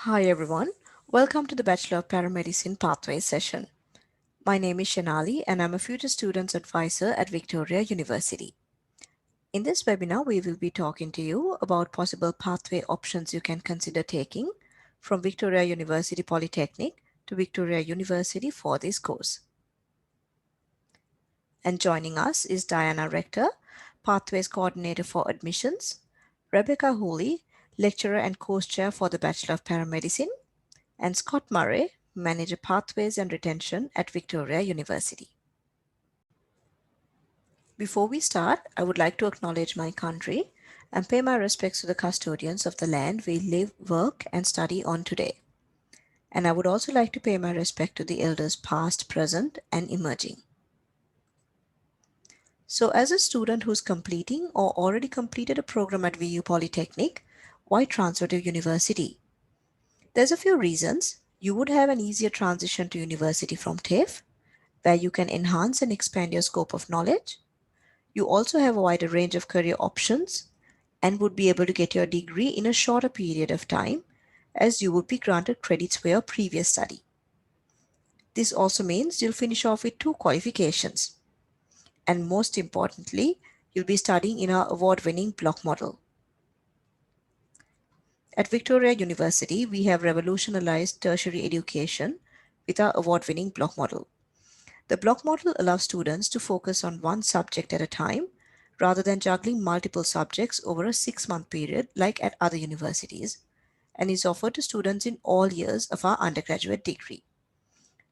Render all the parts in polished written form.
Hi everyone, welcome to the Bachelor of Paramedicine Pathway session. My name is Shanali and I'm a future students advisor at Victoria University. In this webinar, we will be talking to you about possible pathway options you can consider taking from Victoria University Polytechnic to Victoria University for this course. And joining us is Diana Rector, Pathways Coordinator for Admissions, Rebecca Hooley, Lecturer and Course Chair for the Bachelor of Paramedicine, and Scott Murray, Manager Pathways and Retention at Victoria University. Before we start, I would like to acknowledge my country and pay my respects to the custodians of the land we live, work, and study on today. And I would also like to pay my respect to the elders past, present, and emerging. So as a student who's completing or already completed a program at VU Polytechnic, why transfer to university? There's a few reasons. You would have an easier transition to university from TAFE, where you can enhance and expand your scope of knowledge. You also have a wider range of career options and would be able to get your degree in a shorter period of time, as you would be granted credits for your previous study. This also means you'll finish off with 2 qualifications. And most importantly, you'll be studying in our award-winning block model. At Victoria University, we have revolutionized tertiary education with our award-winning block model. The block model allows students to focus on one subject at a time rather than juggling multiple subjects over a 6-month period like at other universities, and is offered to students in all years of our undergraduate degree.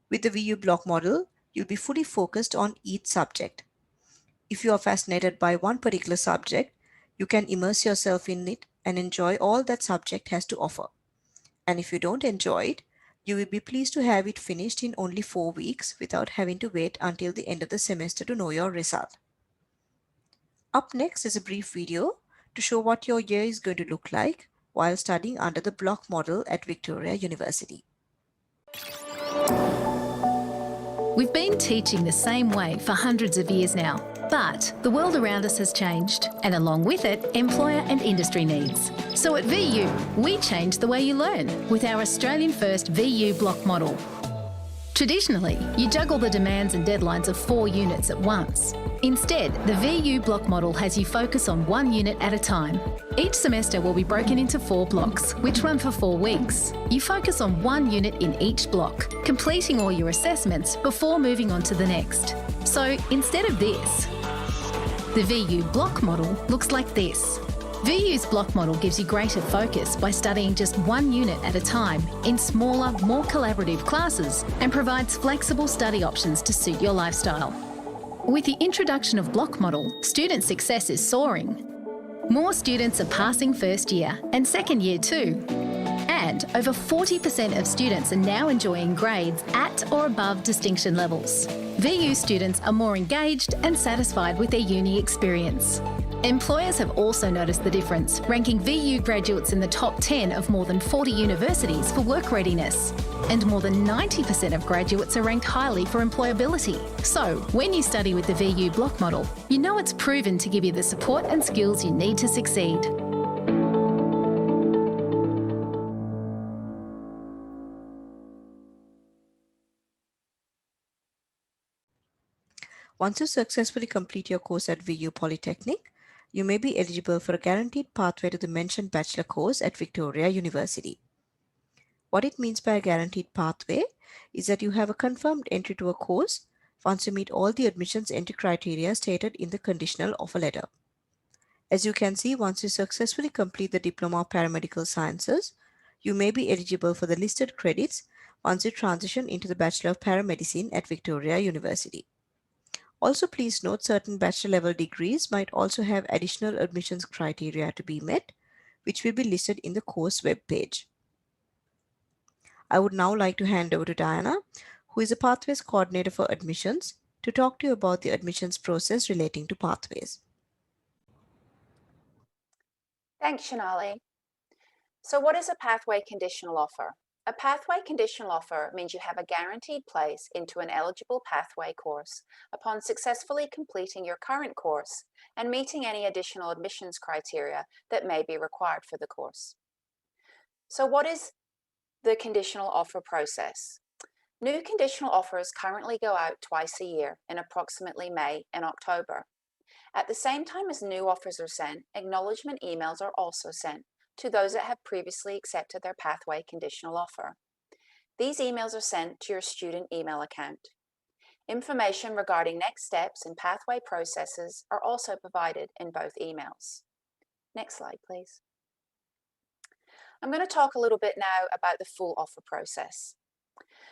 With the VU block model, you'll be fully focused on each subject. If you are fascinated by one particular subject, you can immerse yourself in it and enjoy all that subject has to offer. And if you don't enjoy it, you will be pleased to have it finished in only 4 weeks without having to wait until the end of the semester to know your result. Up next is a brief video to show what your year is going to look like while studying under the block model at Victoria University. We've been teaching the same way for hundreds of years now, but the world around us has changed, and along with it, employer and industry needs. So at VU, we change the way you learn with our Australian-first VU block model. Traditionally, you juggle the demands and deadlines of 4 units at once. Instead, the VU block model has you focus on 1 unit at a time. Each semester will be broken into 4 blocks, which run for 4 weeks. You focus on 1 unit in each block, completing all your assessments before moving on to the next. So instead of this, the VU block model looks like this. VU's block model gives you greater focus by studying just 1 unit at a time in smaller, more collaborative classes, and provides flexible study options to suit your lifestyle. With the introduction of block model, student success is soaring. More students are passing first year and second year too. And over 40% of students are now enjoying grades at or above distinction levels. VU students are more engaged and satisfied with their uni experience. Employers have also noticed the difference, ranking VU graduates in the top 10 of more than 40 universities for work readiness. And more than 90% of graduates are ranked highly for employability. So, when you study with the VU block model, you know it's proven to give you the support and skills you need to succeed. Once you successfully complete your course at VU Polytechnic, you may be eligible for a guaranteed pathway to the mentioned bachelor course at Victoria University. What it means by a guaranteed pathway is that you have a confirmed entry to a course once you meet all the admissions entry criteria stated in the conditional offer letter. As you can see, once you successfully complete the Diploma of Paramedical Sciences, you may be eligible for the listed credits once you transition into the Bachelor of Paramedicine at Victoria University. Also, please note certain bachelor level degrees might also have additional admissions criteria to be met, which will be listed in the course web page. I would now like to hand over to Diana, who is a Pathways Coordinator for Admissions, to talk to you about the admissions process relating to pathways. Thanks, Shanali. So what is a pathway conditional offer? A pathway conditional offer means you have a guaranteed place into an eligible pathway course upon successfully completing your current course and meeting any additional admissions criteria that may be required for the course. So what is The conditional offer process. New conditional offers currently go out twice a year in approximately May and October. At the same time as new offers are sent, acknowledgement emails are also sent to those that have previously accepted their pathway conditional offer. These emails are sent to your student email account. Information regarding next steps and pathway processes are also provided in both emails. Next slide, please. I'm going to talk a little bit now about the full offer process.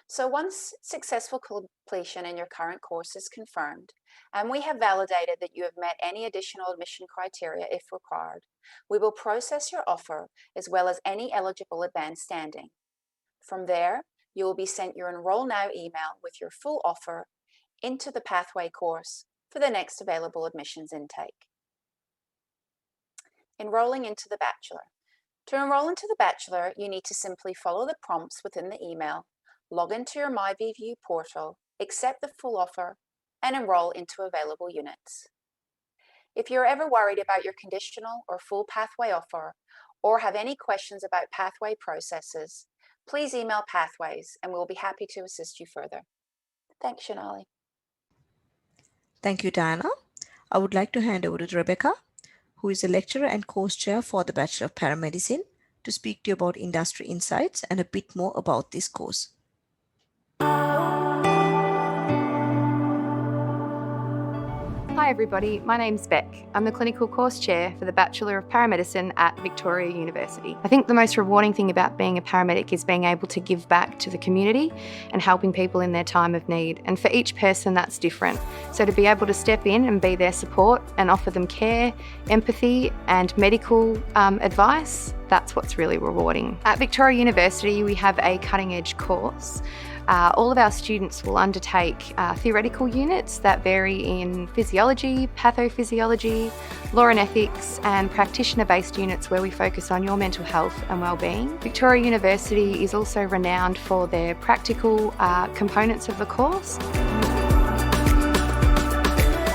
So once successful completion in your current course is confirmed, and we have validated that you have met any additional admission criteria if required, we will process your offer as well as any eligible advanced standing. From there, you will be sent your Enroll Now email with your full offer into the pathway course for the next available admissions intake. Enrolling into the Bachelor. To enroll into the Bachelor, you need to simply follow the prompts within the email, log into your MyVVU portal, accept the full offer, and enroll into available units. If you're ever worried about your conditional or full pathway offer, or have any questions about pathway processes, please email Pathways and we'll be happy to assist you further. Thanks, Shanali. Thank you, Diana. I would like to hand over to Rebecca, who is a lecturer and course chair for the Bachelor of Paramedicine, to speak to you about industry insights and a bit more about this course. Hi everybody, my name's Beck. I'm the Clinical Course Chair for the Bachelor of Paramedicine at Victoria University. I think the most rewarding thing about being a paramedic is being able to give back to the community and helping people in their time of need. And for each person that's different. So to be able to step in and be their support and offer them care, empathy and medical advice, that's what's really rewarding. At Victoria University we have a cutting edge course. All of our students will undertake theoretical units that vary in physiology, pathophysiology, law and ethics, and practitioner-based units where we focus on your mental health and well-being. Victoria University is also renowned for their practical components of the course.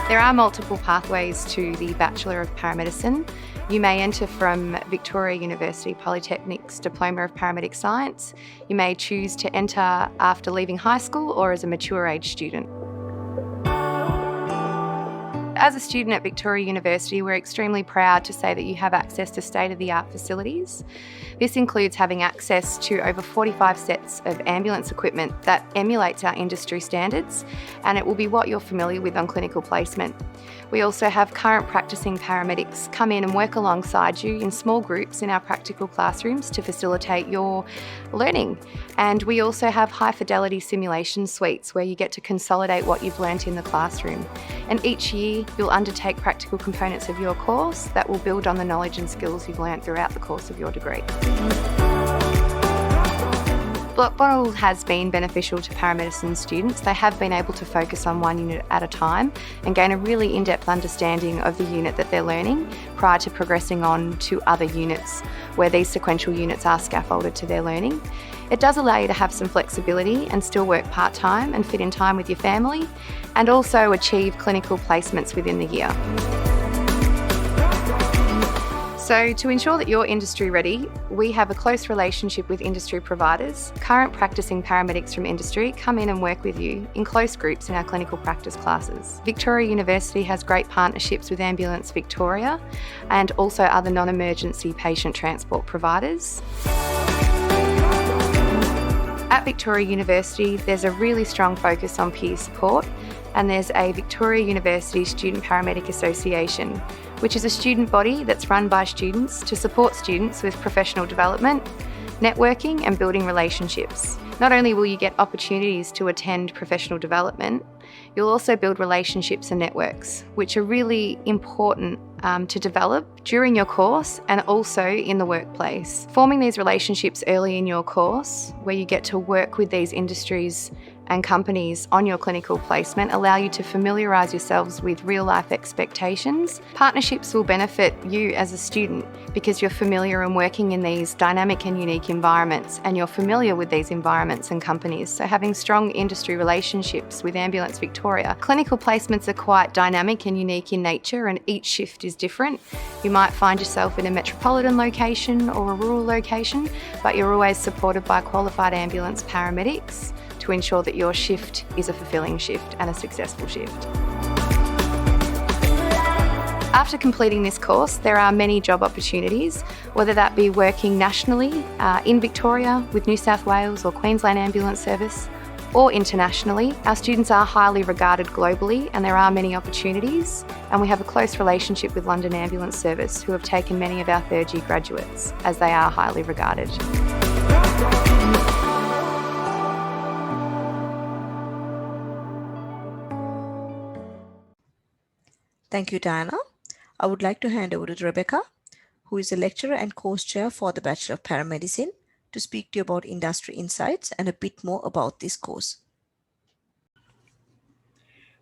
There are multiple pathways to the Bachelor of Paramedicine. You may enter from Victoria University Polytechnic's Diploma of Paramedic Science. You may choose to enter after leaving high school or as a mature age student. As a student at Victoria University, we're extremely proud to say that you have access to state-of-the-art facilities. This includes having access to over 45 sets of ambulance equipment that emulates our industry standards, and it will be what you're familiar with on clinical placement. We also have current practicing paramedics come in and work alongside you in small groups in our practical classrooms to facilitate your learning. And we also have high fidelity simulation suites where you get to consolidate what you've learnt in the classroom. And each year you'll undertake practical components of your course that will build on the knowledge and skills you've learnt throughout the course of your degree. Block model has been beneficial to paramedicine students. They have been able to focus on one unit at a time and gain a really in-depth understanding of the unit that they're learning prior to progressing on to other units where these sequential units are scaffolded to their learning. It does allow you to have some flexibility and still work part-time and fit in time with your family, and also achieve clinical placements within the year. So to ensure that you're industry ready, we have a close relationship with industry providers. Current practicing paramedics from industry come in and work with you in close groups in our clinical practice classes. Victoria University has great partnerships with Ambulance Victoria and also other non-emergency patient transport providers. At Victoria University, there's a really strong focus on peer support, and there's a Victoria University Student Paramedic Association, which is a student body that's run by students to support students with professional development, networking and building relationships. Not only will you get opportunities to attend professional development, you'll also build relationships and networks, which are really important to develop during your course and also in the workplace. Forming these relationships early in your course, where you get to work with these industries and companies on your clinical placement allow you to familiarise yourselves with real-life expectations. Partnerships will benefit you as a student because you're familiar and working in these dynamic and unique environments, and you're familiar with these environments and companies. So having strong industry relationships with Ambulance Victoria. Clinical placements are quite dynamic and unique in nature, and each shift is different. You might find yourself in a metropolitan location or a rural location, but you're always supported by qualified ambulance paramedics to ensure that your shift is a fulfilling shift and a successful shift. After completing this course, there are many job opportunities, whether that be working nationally in Victoria with New South Wales or Queensland Ambulance Service, or internationally. Our students are highly regarded globally, and there are many opportunities, and we have a close relationship with London Ambulance Service, who have taken many of our third-year graduates, as they are highly regarded. Thank you, Diana. I would like to hand over to Rebecca, who is a lecturer and course chair for the Bachelor of Paramedicine, to speak to you about industry insights and a bit more about this course.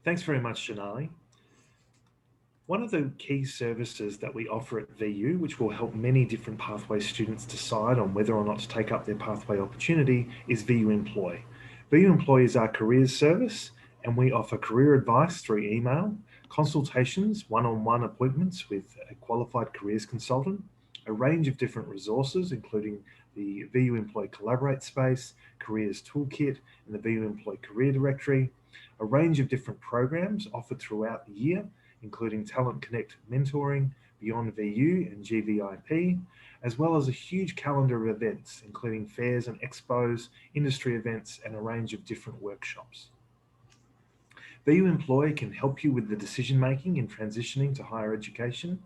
Thanks very much, Janali. One of the key services that we offer at VU, which will help many different pathway students decide on whether or not to take up their pathway opportunity, is VU Employ. VU Employ is our careers service, and we offer career advice through email, consultations, one-on-one appointments with a qualified careers consultant, a range of different resources, including the VU Employ Collaborate Space, Careers Toolkit, and the VU Employ Career Directory, a range of different programs offered throughout the year, including Talent Connect mentoring, Beyond VU and GVIP, as well as a huge calendar of events, including fairs and expos, industry events, and a range of different workshops. VU Employ can help you with the decision-making in transitioning to higher education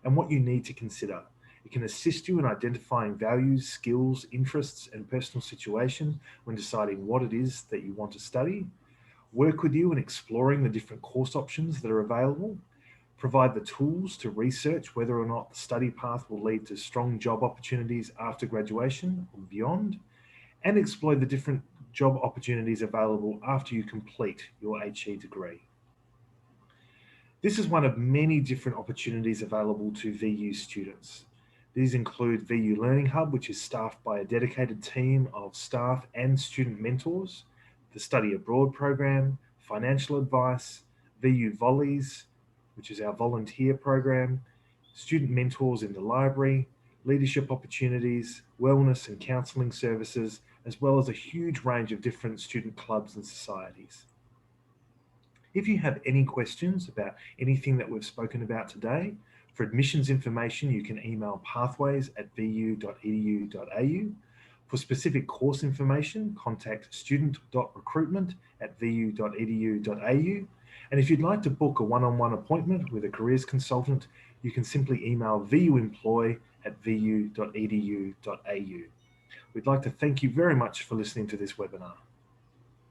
and what you need to consider. It can assist you in identifying values, skills, interests, and personal situation when deciding what it is that you want to study, work with you in exploring the different course options that are available, provide the tools to research whether or not the study path will lead to strong job opportunities after graduation or beyond, and explore the different job opportunities available after you complete your HE degree. This is one of many different opportunities available to VU students. These include VU Learning Hub, which is staffed by a dedicated team of staff and student mentors, the Study Abroad program, financial advice, VU Volleys, which is our volunteer program, student mentors in the library, leadership opportunities, wellness and counselling services, as well as a huge range of different student clubs and societies. If you have any questions about anything that we've spoken about today, for admissions information, you can email pathways@vu.edu.au. For specific course information, contact student.recruitment@vu.edu.au. And if you'd like to book a one-on-one appointment with a careers consultant, you can simply email vuemploy@vu.edu.au. We'd like to thank you very much for listening to this webinar.